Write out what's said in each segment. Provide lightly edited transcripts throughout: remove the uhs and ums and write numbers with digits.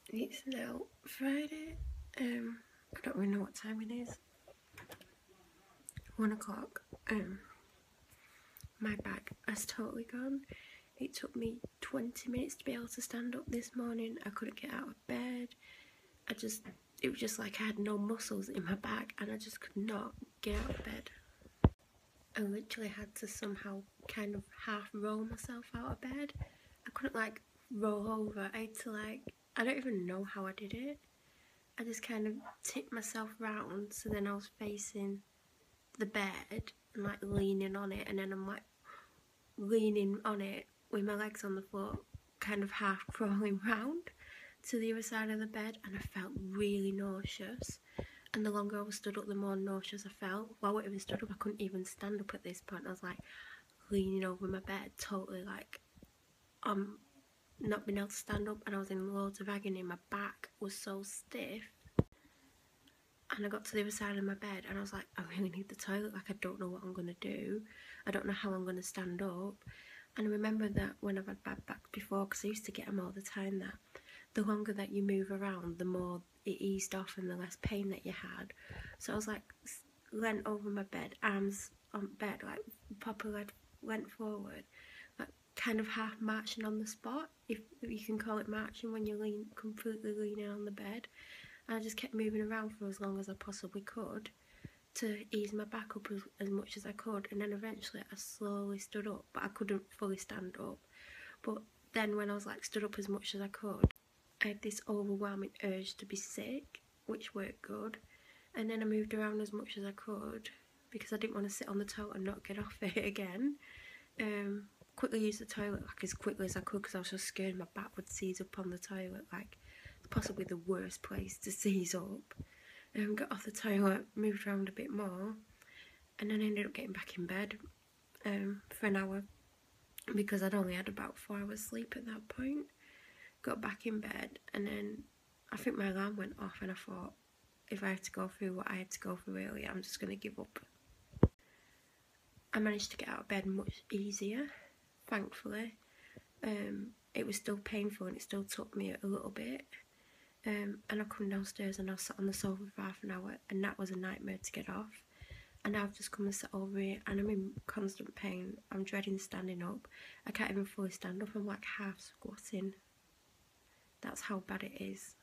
It's now Friday. I don't really know what time it is. 1 o'clock. My back has totally gone. It took me 20 minutes to be able to stand up this morning. I couldn't get out of bed. It was just like I had no muscles in my back and I just could not get out of bed. I literally had to somehow kind of half roll myself out of bed. I couldn't like roll over. I had to I don't even know how I did it. I just kind of tipped myself round, so then I was facing the bed and like leaning on it, and then I'm like leaning on it with my legs on the floor, kind of half crawling round to the other side of the bed, and I felt really nauseous. And the longer I was stood up, the more nauseous I felt. While I wasn't even stood up, I couldn't even stand up at this point. I was like leaning over my bed, totally like not being able to stand up, and I was in loads of agony. My back was so stiff. And I got to the other side of my bed and I was like, I really need the toilet. Like, I don't know what I'm going to do. I don't know how I'm going to stand up. And I remember that when I've had bad backs before, because I used to get them all the time, that the longer that you move around, the more it eased off and the less pain that you had. So I was like leant over my bed, arms on bed, like proper leant forward, like kind of half marching on the spot, if you can call it marching when you're completely leaning on the bed. I just kept moving around for as long as I possibly could to ease my back up as much as I could, and then eventually I slowly stood up, but I couldn't fully stand up. But then when I was like stood up as much as I could, I had this overwhelming urge to be sick, which worked good. And then I moved around as much as I could because I didn't want to sit on the toilet and not get off it again. Quickly used the toilet like as quickly as I could because I was just scared my back would seize up on the toilet, like possibly the worst place to seize up. Got off the toilet, moved around a bit more, and then I ended up getting back in bed for an hour because I'd only had about 4 hours sleep at that point. Got back in bed, and then I think my alarm went off, and I thought, if I had to go through what I had to go through earlier, I'm just going to give up. I managed to get out of bed much easier, thankfully. It was still painful and it still took me a little bit. And I come downstairs and I sat on the sofa for half an hour, and that was a nightmare to get off. And now I've just come and sat over here and I'm in constant pain. I'm dreading standing up. I can't even fully stand up. I'm like half squatting. That's how bad it is.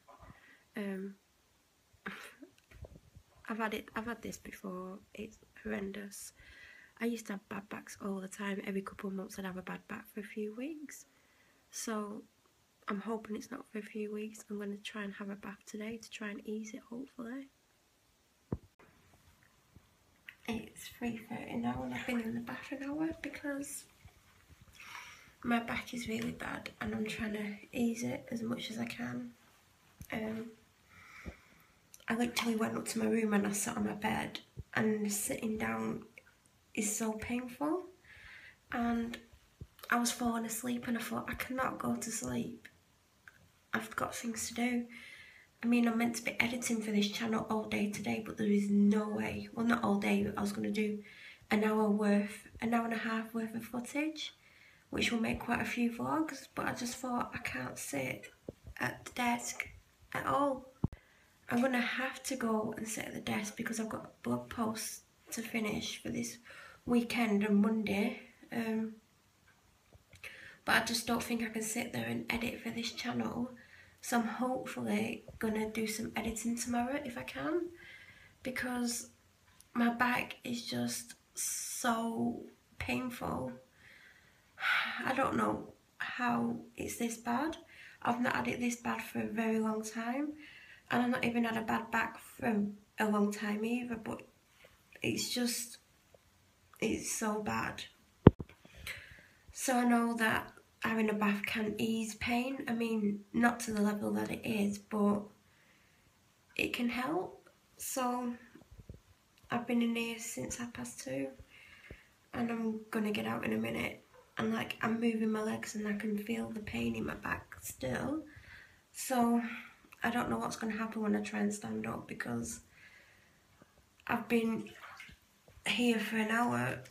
I've had this before. It's horrendous. I used to have bad backs all the time. Every couple of months I'd have a bad back for a few weeks. So I'm hoping it's not for a few weeks. I'm going to try and have a bath today to try and ease it, hopefully. It's 3:30 now and I've been in the bath an hour because my back is really bad and I'm trying to ease it as much as I can. I literally went up to my room and I sat on my bed, and sitting down is so painful, and I was falling asleep and I thought, I cannot go to sleep. I've got things to do. I mean, I'm meant to be editing for this channel all day today, but there is no way. Well, not all day, but I was going to do an hour and a half worth of footage, which will make quite a few vlogs, but I just thought I can't sit at the desk at all. I'm going to have to go and sit at the desk because I've got blog posts to finish for this weekend and Monday. But I just don't think I can sit there and edit for this channel. So I'm hopefully going to do some editing tomorrow if I can, because my back is just so painful. I don't know how it's this bad. I've not had it this bad for a very long time, and I've not even had a bad back for a long time either, but it's so bad. So I know that having a bath can ease pain. I mean, not to the level that it is, but it can help. So I've been in here since 2:30 and I'm gonna get out in a minute, and like I'm moving my legs and I can feel the pain in my back still. So I don't know what's gonna happen when I try and stand up, because I've been here for an hour.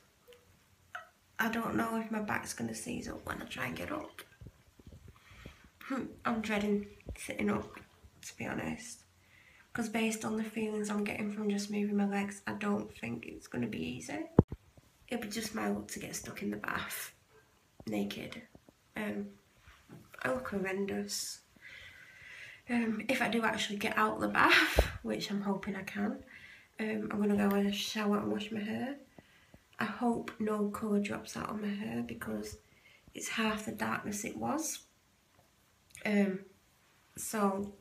I don't know if my back's gonna seize up when I try and get up. I'm dreading sitting up, to be honest. Because based on the feelings I'm getting from just moving my legs, I don't think it's going to be easy. It'll be just my luck to get stuck in the bath, naked. I look horrendous. If I do actually get out of the bath, which I'm hoping I can, I'm going to go in a shower and wash my hair. I hope no colour drops out on my hair because it's half the darkness it was. So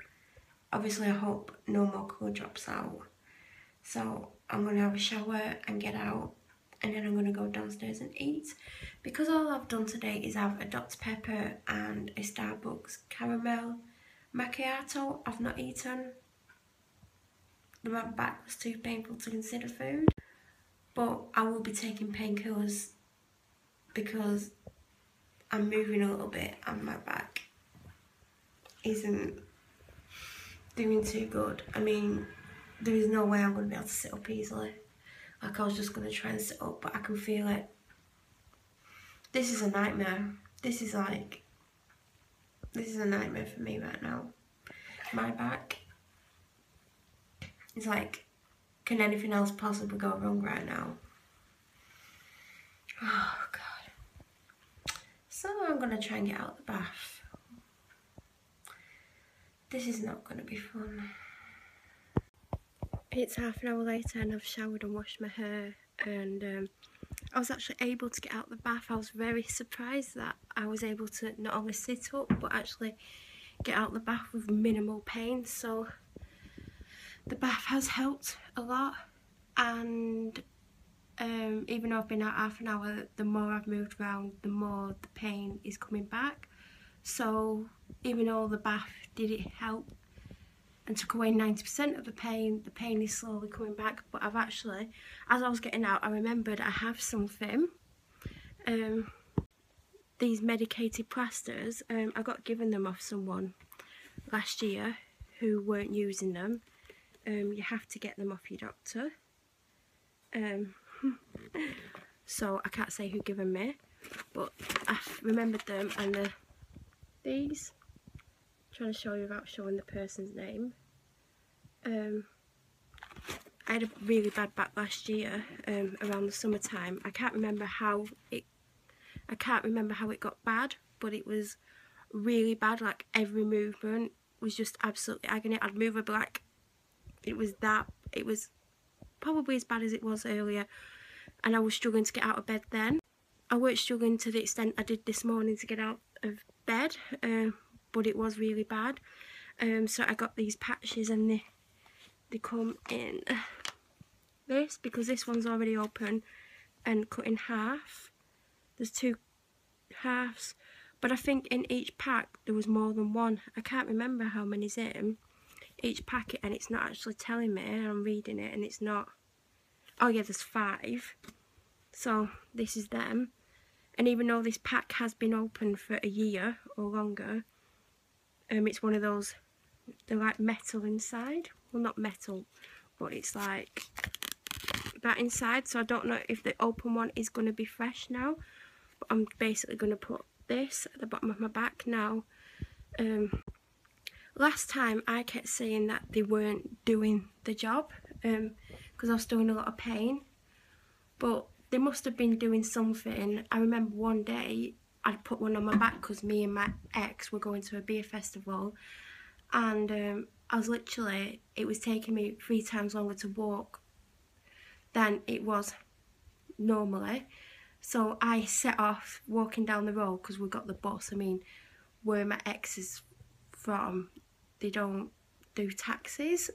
obviously I hope no more colour drops out. So I'm going to have a shower and get out, and then I'm going to go downstairs and eat. Because all I've done today is have a Dr Pepper and a Starbucks caramel macchiato. I've not eaten. My back was too painful to consider food. But I will be taking painkillers because I'm moving a little bit and my back isn't doing too good. I mean, there is no way I'm going to be able to sit up easily. Like, I was just going to try and sit up, but I can feel it. This is a nightmare. This is a nightmare for me right now. My back is like, can anything else possibly go wrong right now? Oh, God. So I'm going to try and get out of the bath. This is not going to be fun. It's half an hour later and I've showered and washed my hair, and I was actually able to get out of the bath. I was very surprised that I was able to not only sit up but actually get out of the bath with minimal pain. So the bath has helped a lot, and even though I've been out half an hour, the more I've moved around, the more the pain is coming back. So even though the bath did help and took away 90% of the pain is slowly coming back. But I've actually, as I was getting out, I remembered I have something. These medicated plasters, I got given them off someone last year who weren't using them. You have to get them off your doctor. So I can't say who gave them me, but I remembered them, and these, I'm trying to show you without showing the person's name. I had a really bad back last year, around the summertime. I can't remember how it got bad, but it was really bad. Like, every movement was just absolutely agony. I'd move a black. It was probably as bad as it was earlier, and I was struggling to get out of bed then. I weren't struggling to the extent I did this morning to get out of bed, but it was really bad. So I got these patches, and they come in this, because this one's already open and cut in half. There's two halves, but I think in each pack there was more than one. I can't remember how many's in each packet, and it's not actually telling me. I'm reading it and it's not. Oh yeah, there's 5. So this is them. And even though this pack has been open for a year or longer, it's one of those, they're like metal inside. Well, not metal, but it's like that inside. So I don't know if the open one is going to be fresh now, but I'm basically going to put this at the bottom of my back now. Last time I kept saying that they weren't doing the job, because I was still in a lot of pain, but they must have been doing something. I remember one day I'd put one on my back because me and my ex were going to a beer festival, and I was literally, it was taking me 3 times longer to walk than it was normally. So I set off walking down the road because we got the bus. I mean, where my ex is from, they don't do taxis,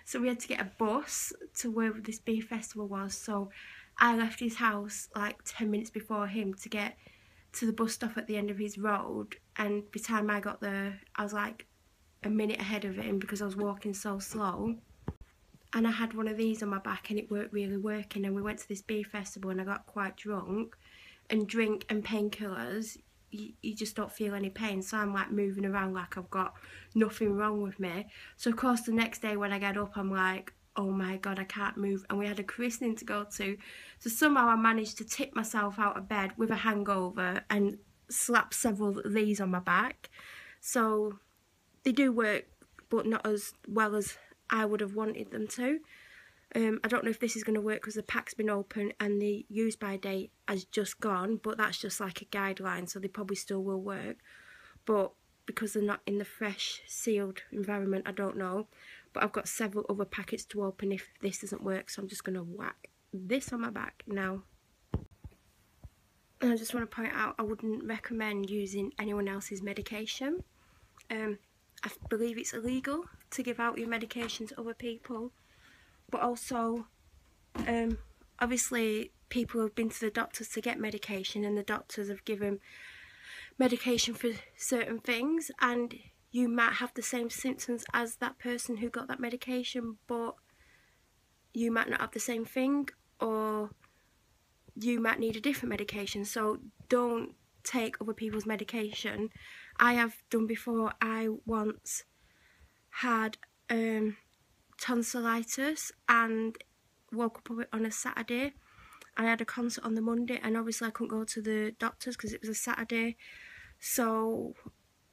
so we had to get a bus to where this beer festival was. So I left his house like 10 minutes before him to get to the bus stop at the end of his road, and by the time I got there I was like a minute ahead of him because I was walking so slow. And I had one of these on my back and it weren't really working, and we went to this beer festival and I got quite drunk, and drink and painkillers, you just don't feel any pain. So I'm like moving around like I've got nothing wrong with me. So of course the next day when I get up I'm like, oh my god, I can't move. And we had a christening to go to, so somehow I managed to tip myself out of bed with a hangover and slap several of these on my back. So they do work, but not as well as I would have wanted them to. I don't know if this is going to work because the pack's been open and the use by date has just gone, but that's just like a guideline, so they probably still will work. But because they're not in the fresh sealed environment, I don't know. But I've got several other packets to open if this doesn't work, so I'm just going to whack this on my back now. And I just want to point out, I wouldn't recommend using anyone else's medication. I believe it's illegal to give out your medication to other people. But also, obviously, people have been to the doctors to get medication, and the doctors have given medication for certain things, and you might have the same symptoms as that person who got that medication, but you might not have the same thing, or you might need a different medication. So don't take other people's medication. I have done before. I once had tonsillitis and woke up on a Saturday, and I had a concert on the Monday, and obviously I couldn't go to the doctors because it was a Saturday, so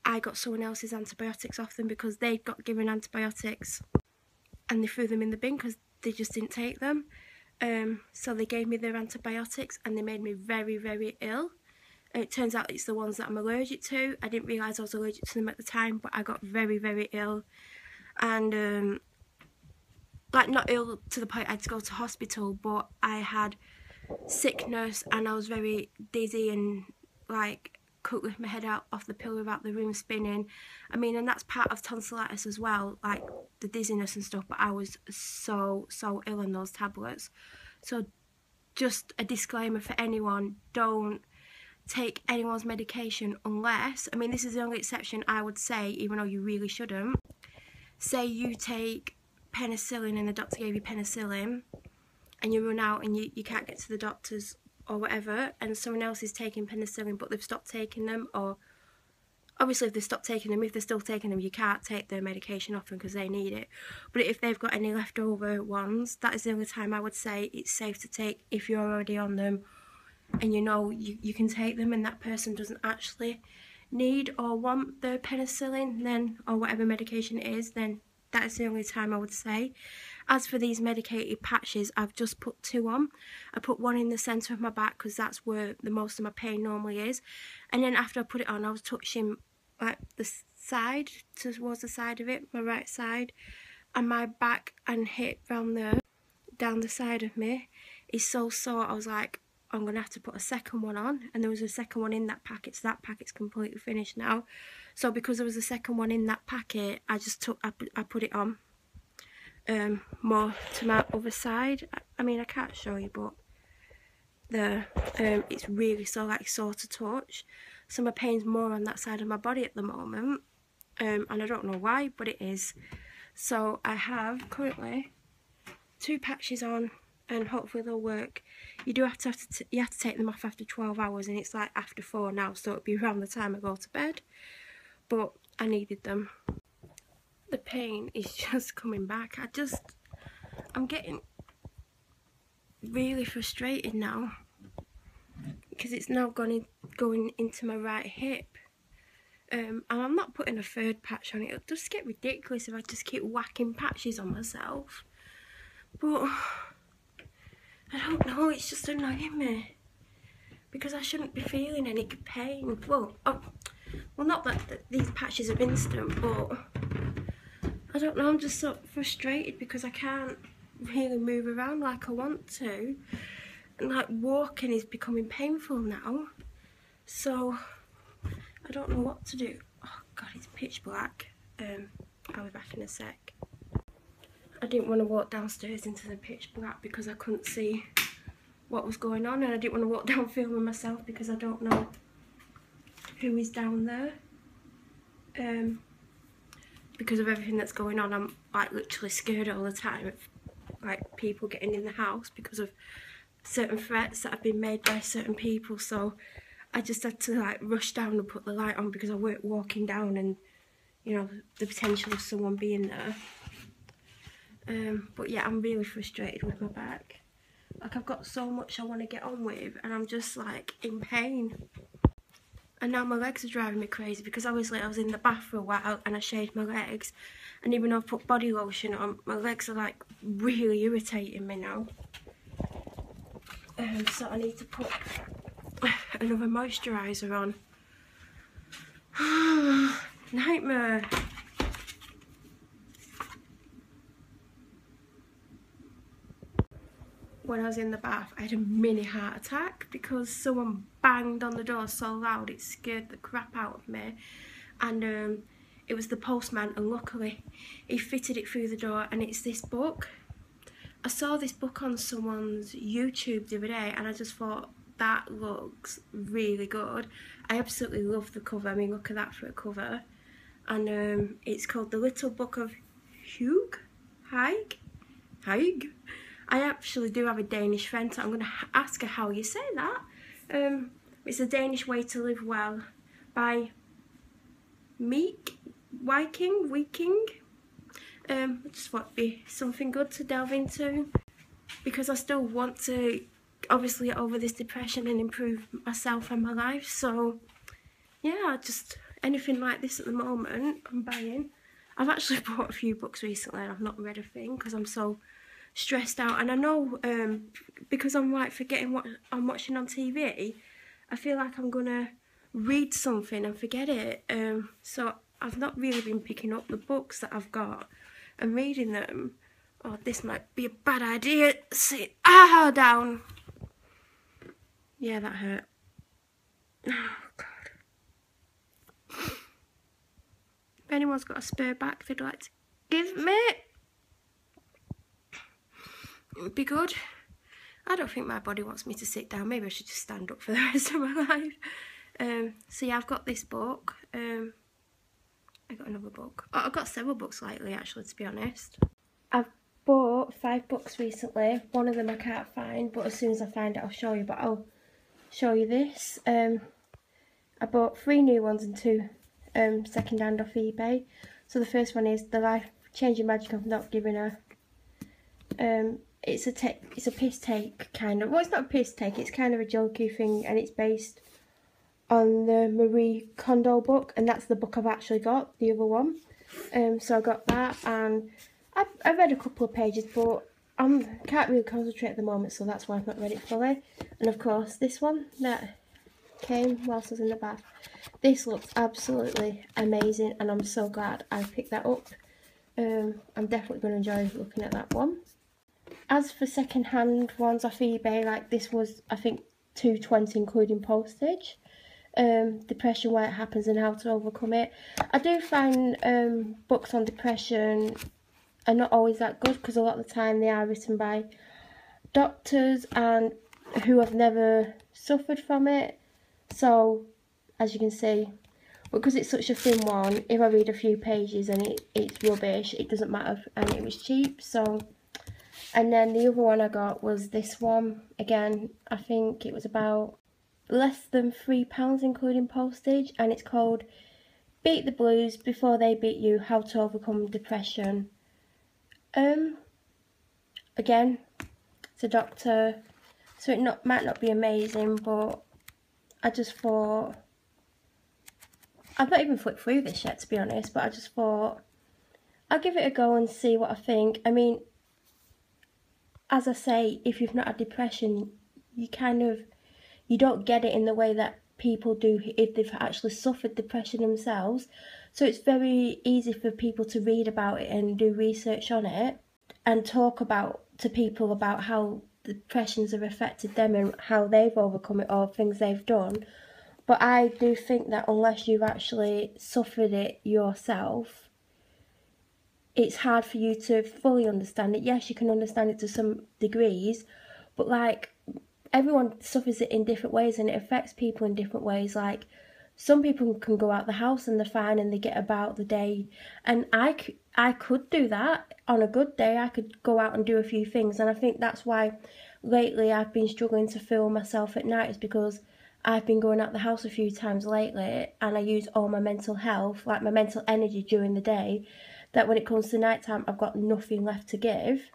I got someone else's antibiotics off them because they'd got given antibiotics and they threw them in the bin because they just didn't take them. So they gave me their antibiotics and they made me very, very ill. It turns out it's the ones that I'm allergic to. I didn't realise I was allergic to them at the time, but I got very, very ill. And like, not ill to the point I had to go to hospital, but I had sickness and I was very dizzy and like couldn't lift my head out off the pillow without the room spinning. I mean, and that's part of tonsillitis as well, like the dizziness and stuff, but I was so ill on those tablets. So just a disclaimer for anyone, don't take anyone's medication unless, I mean, this is the only exception I would say, even though you really shouldn't. Say you take penicillin and the doctor gave you penicillin and you run out and you can't get to the doctors or whatever, and someone else is taking penicillin but they've stopped taking them, or obviously if they've stopped taking them, if they're still taking them, you can't take their medication off them because they need it. But if they've got any leftover ones, that is the only time I would say it's safe to take if you're already on them and you know you can take them and that person doesn't actually need or want the penicillin, then, or whatever medication it is, then that is the only time I would say. As for these medicated patches, I've just put 2 on. I put one in the centre of my back because that's where the most of my pain normally is. And then after I put it on, I was touching like the side, towards the side of it, my right side. And my back and hip down the side of me is so sore. I was like, I'm going to have to put a second one on. And there was a second one in that packet, so that packet's completely finished now. So because there was a second one in that packet, I put it on. More to my other side. I mean, I can't show you, but it's really sore to touch. So my pain's more on that side of my body at the moment, and I don't know why, but it is. So I have currently 2 patches on, and hopefully they'll work. You do have to take them off after 12 hours, and it's like after 4 now, so it'll be around the time I go to bed. But I needed them. The pain is just coming back. I'm getting really frustrated now because it's now going into my right hip. And I'm not putting a 3rd patch on it. It'll just get ridiculous if I just keep whacking patches on myself. But I don't know, it's just annoying me because I shouldn't be feeling any pain. Well, not that these patches are instant, but I don't know, I'm just so frustrated because I can't really move around like I want to. And like walking is becoming painful now. So I don't know what to do. Oh god, it's pitch black. I'll be back in a sec. I didn't want to walk downstairs into the pitch black because I couldn't see what was going on, and I didn't want to walk down filming myself because I don't know who is down there. Because of everything that's going on, I'm like literally scared all the time of like people getting in the house because of certain threats that have been made by certain people. So I just had to like rush down and put the light on because I weren't walking down, and you know, the potential of someone being there. But yeah, I'm really frustrated with my back. Like, I've got so much I want to get on with and I'm just like in pain. And now my legs are driving me crazy because obviously I was in the bath for a while and I shaved my legs, and even though I've put body lotion on, my legs are like really irritating me now. So I need to put another moisturiser on. Nightmare. When I was in the bath, I had a mini heart attack because someone banged on the door so loud it scared the crap out of me. And it was the postman, and luckily he fitted it through the door, and it's this book. I saw this book on someone's YouTube the other day and I just thought, that looks really good. I absolutely love the cover. I mean, look at that for a cover. And it's called The Little Book of Haig. I actually do have a Danish friend, so I'm going to ask her how you say that. It's A Danish Way to Live Well by Viking. I just thought it'd be something good to delve into, because I still want to obviously get over this depression and improve myself and my life. So yeah, just anything like this at the moment I'm buying. I've actually bought a few books recently and I've not read a thing because I'm so stressed out. And I know because I'm like forgetting what I'm watching on TV, I feel like I'm gonna read something and forget it. So I've not really been picking up the books that I've got and reading them. Oh, this might be a bad idea. Sit down. Yeah, that hurt. Oh God. If anyone's got a spare back they'd like to give me, it would be good. I don't think my body wants me to sit down. Maybe I should just stand up for the rest of my life. So yeah, I've got this book. I got another book. Oh, I've got several books lately, actually, to be honest. I've bought 5 books recently. One of them I can't find, but as soon as I find it I'll show you. But I'll show you this. I bought 3 new ones and 2 second hand off eBay. So the first one is The Life Changing Magic of Not Giving a. It's a piss take kind of. Well, it's not a piss take. It's kind of a jokey thing, and it's based on the Marie Kondo book, and that's the book I've actually got, the other one. So I got that, and I've read a couple of pages, but I can't really concentrate at the moment, so that's why I've not read it fully. And of course, this one that came whilst I was in the bath. This looks absolutely amazing, and I'm so glad I picked that up. I'm definitely going to enjoy looking at that one. As for second-hand ones off eBay, like this was, I think, £2.20 including postage. Depression, why it happens and how to overcome it. I do find books on depression are not always that good, because a lot of the time they are written by doctors and who have never suffered from it. So as you can see, because it's such a thin one, if I read a few pages and it's rubbish, it doesn't matter, and it was cheap. So, and then the other one I got was this one. Again, I think it was about less than £3 including postage, and it's called Beat the Blues Before They Beat You, How to Overcome Depression. Again, it's a doctor, so it might not be amazing, but I just thought, I've not even flipped through this yet, to be honest, but I just thought I'll give it a go and see what I think. I mean, as I say, if you've not had depression, you don't get it in the way that people do if they've actually suffered depression themselves. So it's very easy for people to read about it and do research on it and talk to people about how depressions have affected them and how they've overcome it or things they've done. But I do think that unless you've actually suffered it yourself, it's hard for you to fully understand it. Yes, you can understand it to some degrees, but like, everyone suffers it in different ways and it affects people in different ways. Like, some people can go out the house and they're fine and they get about the day, and I could do that on a good day. I could go out and do a few things, and I think that's why lately I've been struggling to feel myself at night, is because I've been going out the house a few times lately and I use all my mental health, like my mental energy during the day, that when it comes to night time I've got nothing left to give.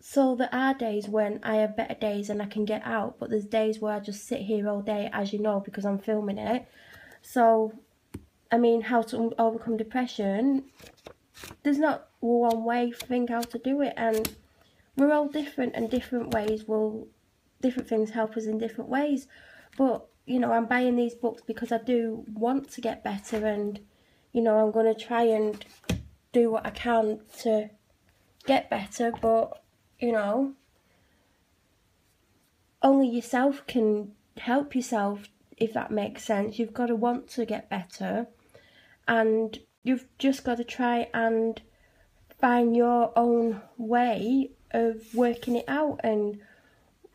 So there are days when I have better days and I can get out, but there's days where I just sit here all day, as you know, because I'm filming it. So, I mean, how to overcome depression, there's not one way thing how to do it, and we're all different, and different things help us in different ways. But, you know, I'm buying these books because I do want to get better, and, you know, I'm going to try and do what I can to get better, but, you know, only yourself can help yourself, if that makes sense. You've got to want to get better, and you've just got to try and find your own way of working it out and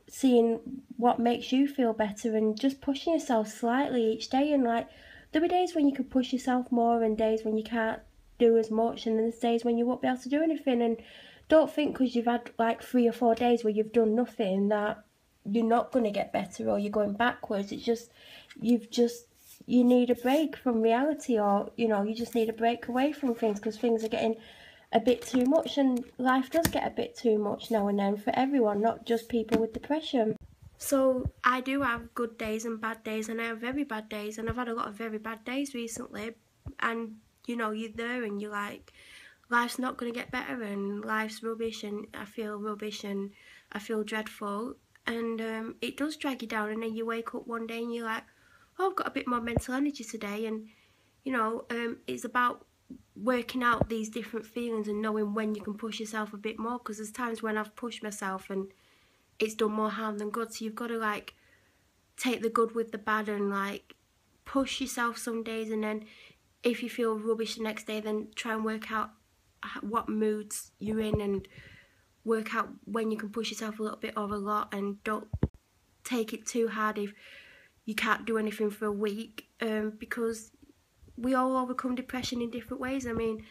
seeing what makes you feel better, and just pushing yourself slightly each day. And like, there'll be days when you can push yourself more and days when you can't do as much, and then there's days when you won't be able to do anything. And don't think because you've had like 3 or 4 days where you've done nothing that you're not going to get better or you're going backwards. It's just you need a break from reality, or, you know, you just need a break away from things, because things are getting a bit too much, and life does get a bit too much now and then for everyone, not just people with depression. So I do have good days and bad days, and I have very bad days, and I've had a lot of very bad days recently. And, you know, you're there and you're like, life's not going to get better, and life's rubbish, and I feel rubbish, and I feel dreadful. And it does drag you down, and then you wake up one day and you're like, oh, I've got a bit more mental energy today. And, you know, it's about working out these different feelings and knowing when you can push yourself a bit more, because there's times when I've pushed myself and it's done more harm than good. So you've got to like take the good with the bad, and like push yourself some days, and then if you feel rubbish the next day, then try and work out what moods you're in and work out when you can push yourself a little bit or a lot, and don't take it too hard if you can't do anything for a week, because we all overcome depression in different ways. I mean,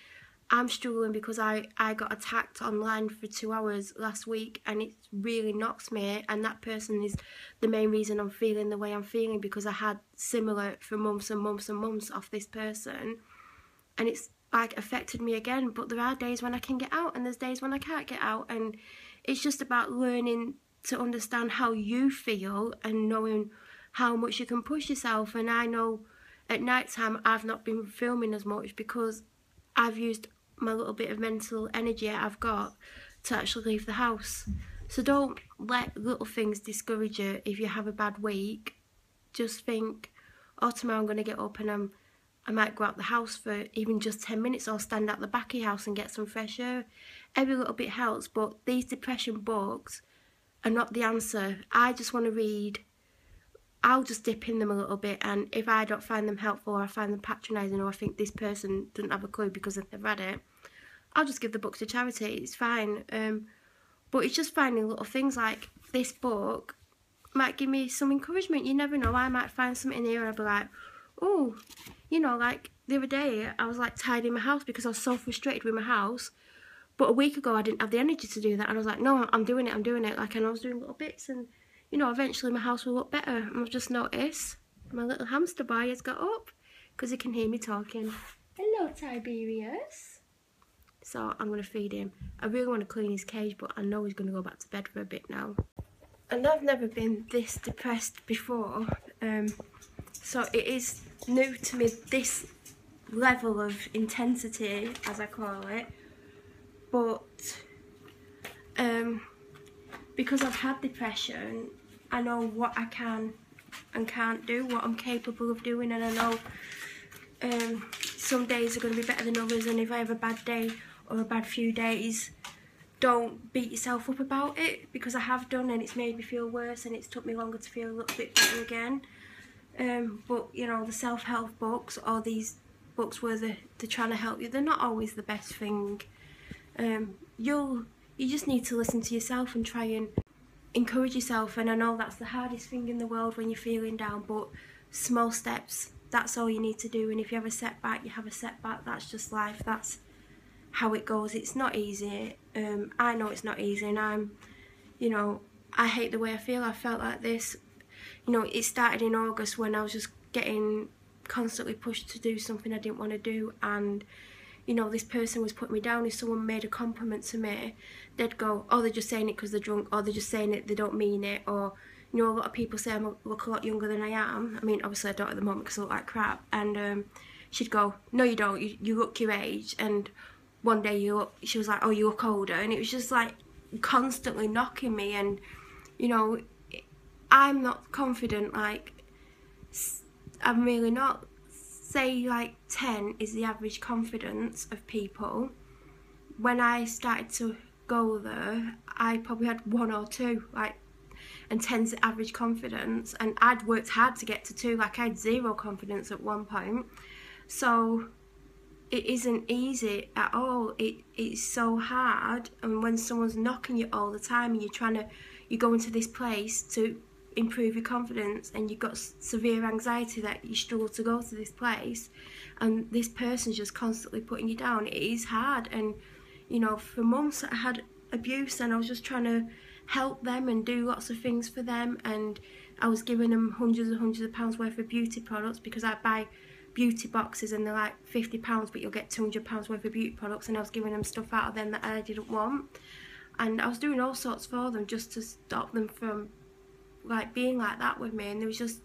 I'm struggling because I got attacked online for 2 hours last week, and it really knocks me, and that person is the main reason I'm feeling the way I'm feeling, because I had similar for months and months and months off this person, and it's like affected me again. But there are days when I can get out, and there's days when I can't get out, and it's just about learning to understand how you feel and knowing how much you can push yourself. And I know at night time I've not been filming as much because I've used my little bit of mental energy I've got to actually leave the house. So don't let little things discourage you. If you have a bad week, just think, oh, tomorrow I'm going to get up and I might go out the house for even just 10 minutes, or stand at the back of your house and get some fresh air. Every little bit helps, but these depression books are not the answer. I just want to read. I'll just dip in them a little bit, and if I don't find them helpful, or I find them patronising, or I think this person doesn't have a clue because they've never read it, I'll just give the book to charity. It's fine. But it's just finding little things like this book might give me some encouragement. You never know, I might find something in here and I'll be like, oh, you know, like the other day I was like tidying my house because I was so frustrated with my house. But a week ago I didn't have the energy to do that, and I was like, no, I'm doing it. Like, and I was doing little bits, and, you know, eventually my house will look better. And I've just noticed my little hamster boy has got up because he can hear me talking. Hello, Tiberius. So I'm going to feed him. I really want to clean his cage, but I know he's going to go back to bed for a bit now. And I've never been this depressed before. So it is new to me, this level of intensity, as I call it. But because I've had depression, I know what I can and can't do, what I'm capable of doing, and I know some days are going to be better than others, and if I have a bad day or a bad few days, don't beat yourself up about it, because I have done, and it's made me feel worse, and it's took me longer to feel a little bit better again. But, you know, the self-help books, or these books where they're trying to help you, they're not always the best thing. You just need to listen to yourself and try and encourage yourself, and I know that's the hardest thing in the world when you're feeling down, but small steps, that's all you need to do. And if you have a setback, you have a setback. That's just life. That's how it goes. It's not easy. I know it's not easy, and you know, I hate the way I feel. I felt like this, you know, it started in August when I was just getting constantly pushed to do something I didn't want to do, and, you know, this person was putting me down. If someone made a compliment to me, they'd go, oh, they're just saying it because they're drunk, or they're just saying it, they don't mean it, or, you know, a lot of people say I look a lot younger than I am. I mean, obviously I don't at the moment because I look like crap. And she'd go, no you don't, you look your age. And one day she was like, oh, you look older. And it was just like constantly knocking me. And, you know, I'm not confident, like, I'm really not. Say like 10 is the average confidence of people. When I started to go there, I probably had 1 or 2, like, and 10's the average confidence, and I'd worked hard to get to 2. Like, I had 0 confidence at one point. So it isn't easy at all. It's so hard, and when someone's knocking you all the time and you go into this place to improve your confidence, and you've got severe anxiety that you struggle to go to this place, and this person's just constantly putting you down, it is hard. And, you know, for months I had abuse, and I was just trying to help them and do lots of things for them, and I was giving them hundreds and hundreds of pounds worth of beauty products, because I buy beauty boxes and they're like £50, but you'll get £200 worth of beauty products, and I was giving them stuff out of them that I didn't want, and I was doing all sorts for them just to stop them from like being like that with me. And there was just,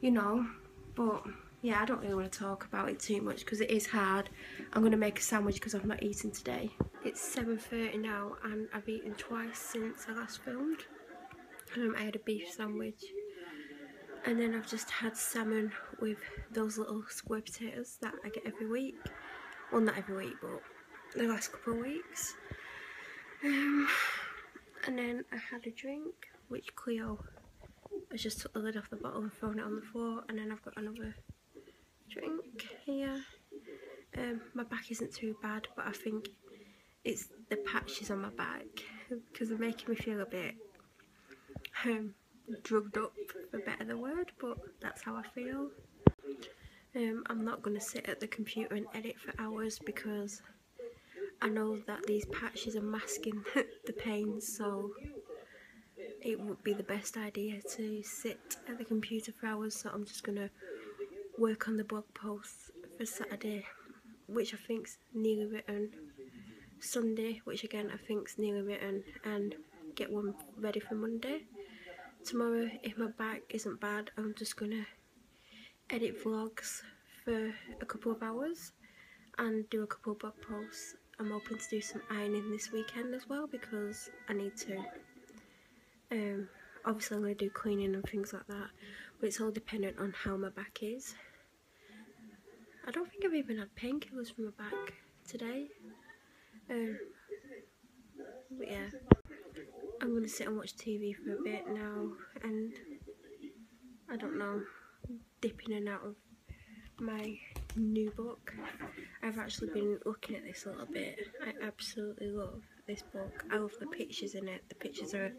you know, but yeah, I don't really want to talk about it too much because it is hard. I'm going to make a sandwich because I've not eaten today. It's 7:30 now and I've eaten twice since I last filmed. I had a beef sandwich, and then I've just had salmon with those little square potatoes that I get every week. Well, not every week, but the last couple of weeks. And then I had a drink, which Cleo has just took the lid off the bottle and thrown it on the floor. And then I've got another drink here. My back isn't too bad, but I think it's the patches on my back because they're making me feel a bit drugged up, for better the word, but that's how I feel. I'm not going to sit at the computer and edit for hours because I know that these patches are masking the pain, so it would be the best idea to sit at the computer for hours. So I'm just going to work on the blog posts for Saturday, which I think's nearly written, Sunday, which again I think's nearly written, and get one ready for Monday. Tomorrow, if my back isn't bad, I'm just going to edit vlogs for a couple of hours and do a couple of blog posts. I'm hoping to do some ironing this weekend as well because I need to. Obviously I'm going to do cleaning and things like that, but it's all dependent on how my back is. I don't think I've even had painkillers for my back today. But yeah, I'm going to sit and watch TV for a bit now, and I don't know, dip in and out of my new book. I've actually been looking at this a little bit. I absolutely love this book. I love the pictures in it. The pictures are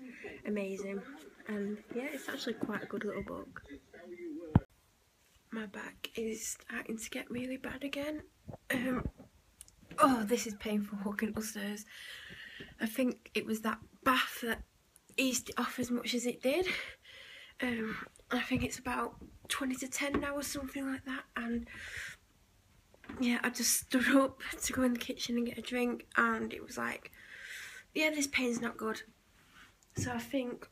amazing, and yeah, it's actually quite a good little book. My back is starting to get really bad again. Oh, this is painful walking upstairs. I think it was that bath that eased it off as much as it did. I think it's about 20 to 10 now or something like that, and yeah, I just stood up to go in the kitchen and get a drink, and it was like, yeah, this pain's not good. So I think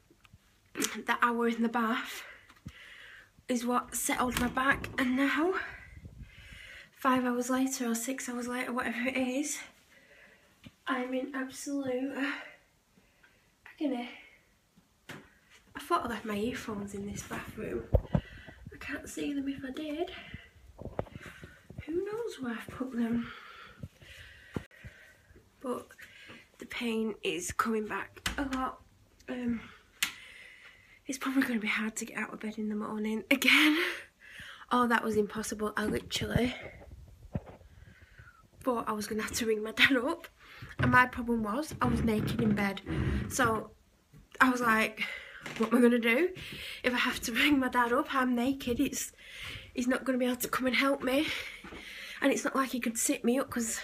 that hour in the bath is what settled my back, and now 5 hours later or 6 hours later, whatever it is, I'm in absolute agony. I thought I left my earphones in this bathroom. I can't see them if I did. Who knows where I've put them? But the pain is coming back a lot. It's probably going to be hard to get out of bed in the morning again. Oh, that was impossible. I literally thought I was going to have to ring my dad up. And my problem was I was naked in bed. So I was like, what am I going to do? If I have to ring my dad up, I'm naked. He's not going to be able to come and help me. And it's not like he could sit me up because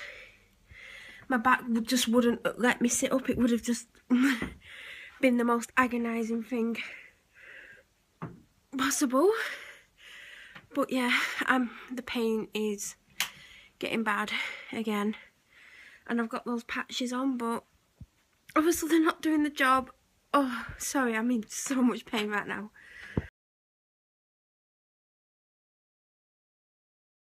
my back just wouldn't let me sit up. It would have just been the most agonising thing possible. But yeah, the pain is getting bad again. And I've got those patches on, but obviously they're not doing the job. Oh, sorry, I'm in so much pain right now.